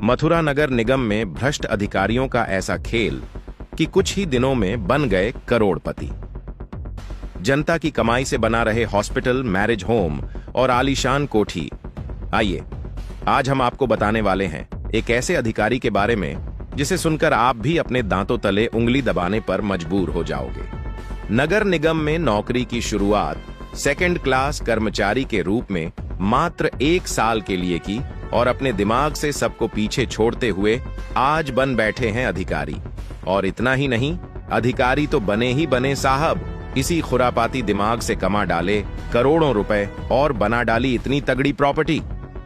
मथुरा नगर निगम में भ्रष्ट अधिकारियों का ऐसा खेल कि कुछ ही दिनों में बन गए करोड़पति। जनता की कमाई से बना रहे हॉस्पिटल, मैरिज होम और आलीशान कोठी। आइए, आज हम आपको बताने वाले हैं एक ऐसे अधिकारी के बारे में जिसे सुनकर आप भी अपने दांतों तले उंगली दबाने पर मजबूर हो जाओगे। नगर निगम में नौकरी की शुरुआत सेकंड क्लास कर्मचारी के रूप में मात्र 1 साल के लिए की और अपने दिमाग से सबको पीछे छोड़ते हुए आज बन बैठे हैं अधिकारी। और इतना ही नहीं, अधिकारी तो बने ही बने साहब, इसी खुरापाती दिमाग से कमा डाले करोड़ों रुपए और बना डाली इतनी तगड़ी प्रॉपर्टी।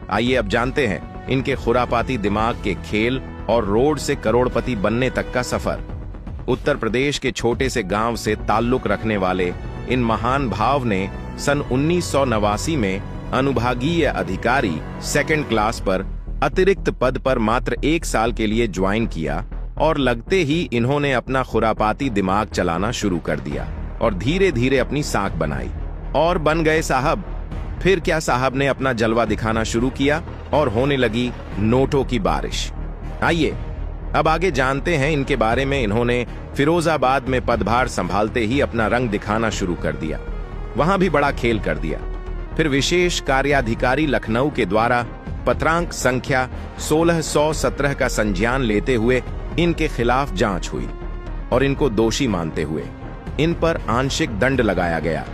आइए अब जानते हैं इनके खुरापाती दिमाग के खेल और रोड से करोड़पति बनने तक का सफर। उत्तर प्रदेश के छोटे से गांव से ताल्लुक रखने वाले इन महान भाव ने सन 1989 में अनुभागीय अधिकारी सेकंड क्लास पर अतिरिक्त पद पर मात्र 1 साल के लिए ज्वाइन किया और लगते ही इन्होंने अपना खुरापाती दिमाग चलाना शुरू कर दिया और धीरे धीरे अपनी साख बनाई और बन गए साहब। फिर क्या साहब ने अपना जलवा दिखाना शुरू किया और होने लगी नोटों की बारिश। आइए अब आगे जानते हैं इनके बारे में। इन्होंने फिरोजाबाद में पदभार संभालते ही अपना रंग दिखाना शुरू कर दिया, वहां भी बड़ा खेल कर दिया। फिर विशेष कार्याधिकारी लखनऊ के द्वारा पत्रांक संख्या 1617 का संज्ञान लेते हुए इनके खिलाफ जांच हुई और इनको दोषी मानते हुए इन पर आंशिक दंड लगाया गया।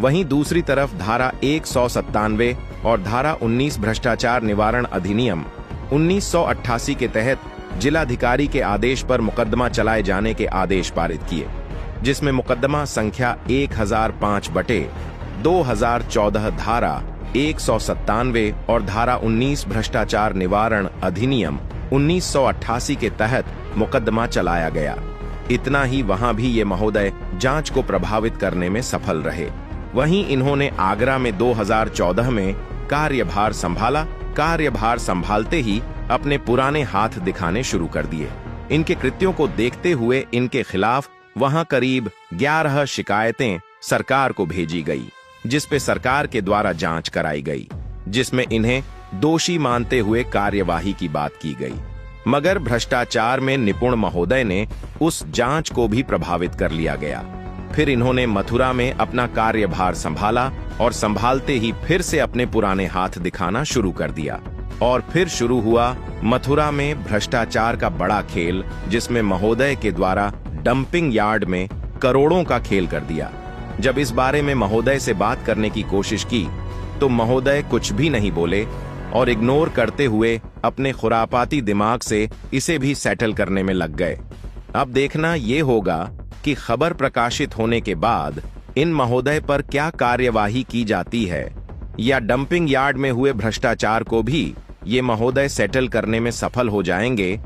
वहीं दूसरी तरफ धारा 197 और धारा 19 भ्रष्टाचार निवारण अधिनियम 1988 के तहत जिलाधिकारी के आदेश पर मुकदमा चलाए जाने के आदेश पारित किए, जिसमें मुकदमा संख्या 1005/2014 धारा 197 और धारा 19 भ्रष्टाचार निवारण अधिनियम 1988 के तहत मुकदमा चलाया गया। इतना ही, वहां भी ये महोदय जांच को प्रभावित करने में सफल रहे। वहीं इन्होंने आगरा में 2014 में कार्यभार संभाला। कार्यभार संभालते ही अपने पुराने हाथ दिखाने शुरू कर दिए। इनके कृत्यों को देखते हुए इनके खिलाफ वहां करीब 11 शिकायतें सरकार को भेजी गई, जिस पे सरकार के द्वारा जांच कराई गई, जिसमें इन्हें दोषी मानते हुए कार्यवाही की बात की गई। मगर भ्रष्टाचार में निपुण महोदय ने उस जांच को भी प्रभावित कर लिया गया। फिर इन्होंने मथुरा में अपना कार्यभार संभाला और संभालते ही फिर से अपने पुराने हाथ दिखाना शुरू कर दिया और फिर शुरू हुआ मथुरा में भ्रष्टाचार का बड़ा खेल, जिसमें महोदय के द्वारा डंपिंग यार्ड में करोड़ों का खेल कर दिया। जब इस बारे में महोदय से बात करने की कोशिश की तो महोदय कुछ भी नहीं बोले और इग्नोर करते हुए अपने खुरापाती दिमाग से इसे भी सेटल करने में लग गए। अब देखना यह होगा कि खबर प्रकाशित होने के बाद इन महोदय पर क्या कार्यवाही की जाती है, या डंपिंग यार्ड में हुए भ्रष्टाचार को भी ये महोदय सेटल करने में सफल हो जाएंगे